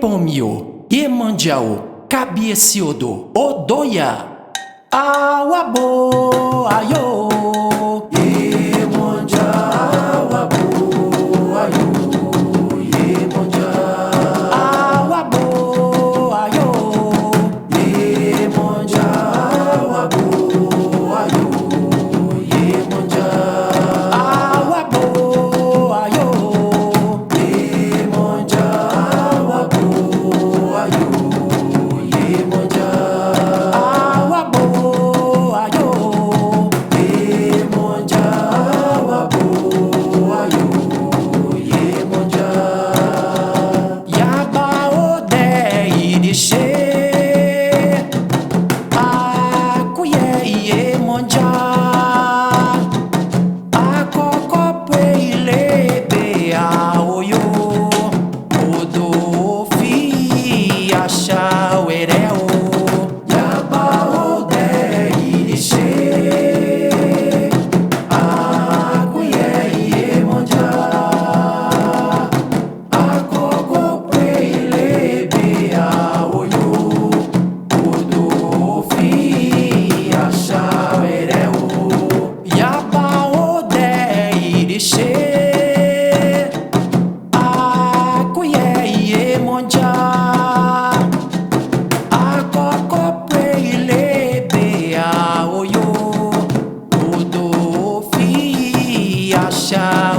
Epomio, Iemanjao, Cabieciodo, Odoia, Awabo, Ayo, Iemanjao, Abo, Ayo, Iemanjao, Awabo, Ayo, Iemanjao, Abo, Ayo, Iemanjao, Awabo, Ayo, Iemanjao, Abo, Ayo, Iemanjao, Awabo, Ayo, Iemanjao, Abo, Ayo, Iemanjao, Yaba Ode Irishe, Akuye Iemanjao, Akokopwe Ilebe Aoyo, Odofi Achawereo, Yaba Ode Irishe, Akuye Iemanjao, Akokopwe Ilebe Aoyo, Odofi Achawereo, Yaba Ode Irishe, Akuye Iemanjao, Akokopwe Ilebe Aoyo, Odofi Achawereo.